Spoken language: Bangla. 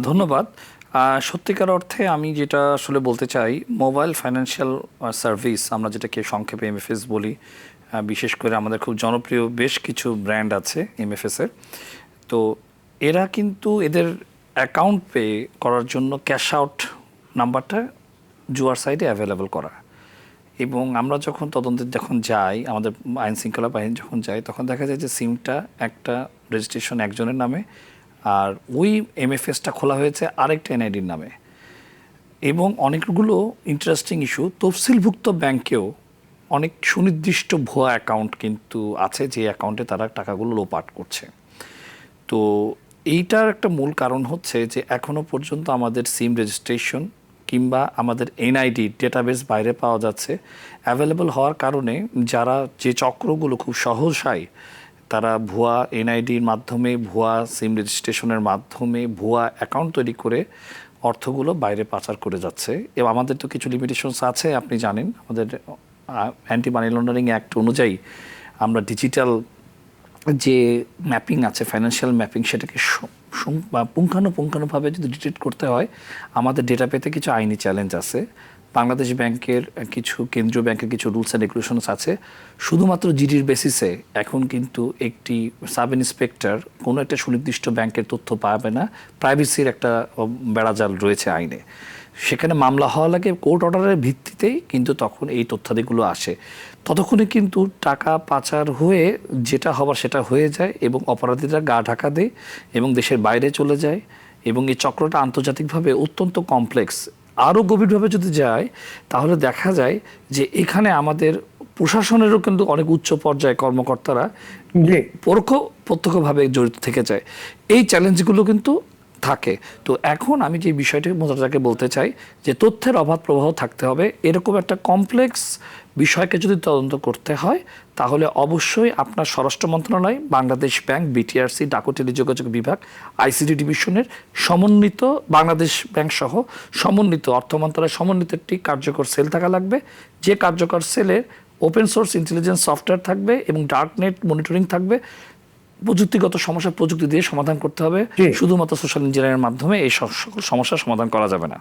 ধন্যবাদ। সত্যিকার অর্থে আমি যেটা আসলে বলতে চাই, মোবাইল ফাইন্যান্সিয়াল সার্ভিস আমরা যেটাকে সংক্ষেপে এমএফএস বলি, বিশেষ করে আমাদের খুব জনপ্রিয় বেশ কিছু ব্র্যান্ড আছে এমএফএসের। তো এরা কিন্তু এদের অ্যাকাউন্ট পে করার জন্য ক্যাশ আউট নাম্বারটা জুয়ার সাইডে অ্যাভেলেবল করা, এবং আমরা যখন তদন্তে যখন যাই, আমাদের আইন শৃঙ্খলা বাহিনী যখন যাই, তখন দেখা যায় যে সিমটা একটা রেজিস্ট্রেশন একজনের নামে, আর ওই এমএফএসটা খোলা হয়েছে আরেকটা এনআইডির নামে। এবং অনেকগুলো ইন্টারেস্টিং ইস্যু, তফসিলভুক্ত ব্যাংকেও অনেক সুনির্দিষ্ট ভুয়া অ্যাকাউন্ট কিন্তু আছে, যে অ্যাকাউন্টে তারা টাকাগুলো লোপাট করছে। তো এইটার একটা মূল কারণ হচ্ছে যে এখনও পর্যন্ত আমাদের সিম রেজিস্ট্রেশন কিংবা আমাদের এনআইডি ডেটাবেস বাইরে পাওয়া যাচ্ছে। অ্যাভেলেবল হওয়ার কারণে যারা যে চক্রগুলো খুব সহসায় তারা ভুয়া এনআইডির মাধ্যমে, ভুয়া সিম রেজিস্ট্রেশনের মাধ্যমে ভুয়া অ্যাকাউন্ট তৈরি করে অর্থগুলো বাইরে পাচার করে যাচ্ছে। এবং আমাদের তো কিছু লিমিটেশনস আছে, আপনি জানেন আমাদের অ্যান্টি মানি লন্ডারিং অ্যাক্ট অনুযায়ী আমরা ডিজিটাল যে ম্যাপিং আছে, ফাইন্যান্সিয়াল ম্যাপিং, সেটাকে পুঙ্খানুপুঙ্খানুভাবে যদি ডিটেক্ট করতে হয়, আমাদের ডেটা পেতে কিছু আইনি চ্যালেঞ্জ আছে। বাংলাদেশ ব্যাংকের কিছু, কেন্দ্রীয় ব্যাংকের কিছু রুলস অ্যান্ড রেগুলেশনস আছে। শুধুমাত্র জিডির বেসিসে এখন কিন্তু একটি সাব ইন্সপেক্টর কোনো একটা সুনির্দিষ্ট ব্যাংকের তথ্য পাবে না, প্রাইভেসির একটা বেড়াজাল রয়েছে আইনে। সেখানে মামলা হওয়া লাগে কোর্ট অর্ডারের ভিত্তিতেই, কিন্তু তখন এই তথ্যাদিগুলো আসে। ততক্ষণে কিন্তু টাকা পাচার হয়ে যেটা হবার সেটা হয়ে যায়, এবং অপরাধীরা গা ঢাকা দেয় এবং দেশের বাইরে চলে যায়। এবং এই চক্রটা আন্তর্জাতিকভাবে অত্যন্ত কমপ্লেক্স। আরও গভীরভাবে যদি যায়, তাহলে দেখা যায় যে এখানে আমাদের প্রশাসনেরও কিন্তু অনেক উচ্চ পর্যায়ে কর্মকর্তারা প্রত্যক্ষভাবে জড়িত থেকে যায়। এই চ্যালেঞ্জগুলো কিন্তু থাকে। তো এখন আমি যে বিষয়টি মোজাদাকে বলতে চাই, যে তথ্যের অবাধ প্রবাহ থাকতে হবে। এরকম একটা কমপ্লেক্স বিষয়কে যদি তদন্ত করতে হয়, তাহলে অবশ্যই আপনার স্বরাষ্ট্র মন্ত্রণালয়, বাংলাদেশ ব্যাংক, বিটিআরসি, ডাক ও টেলিযোগাযোগ বিভাগ, আইসিটি ডিভিশনের সমন্বিত, বাংলাদেশ ব্যাংক সহ সমন্বিত, অর্থ মন্ত্রণালয়ের সমন্বিত একটি কার্যকর সেল থাকা লাগবে। যে কার্যকর সেলের ওপেন সোর্স ইন্টেলিজেন্স সফটওয়্যার থাকবে এবং ডার্ক নেট মনিটরিং থাকবে। প্রযুক্তিগত সমস্যা প্রযুক্তি দিয়ে সমাধান করতে হবে। শুধুমাত্র সোশ্যাল ইঞ্জিনিয়ারিংয়ের মাধ্যমে এই সকল সমস্যার সমাধান করা যাবে না।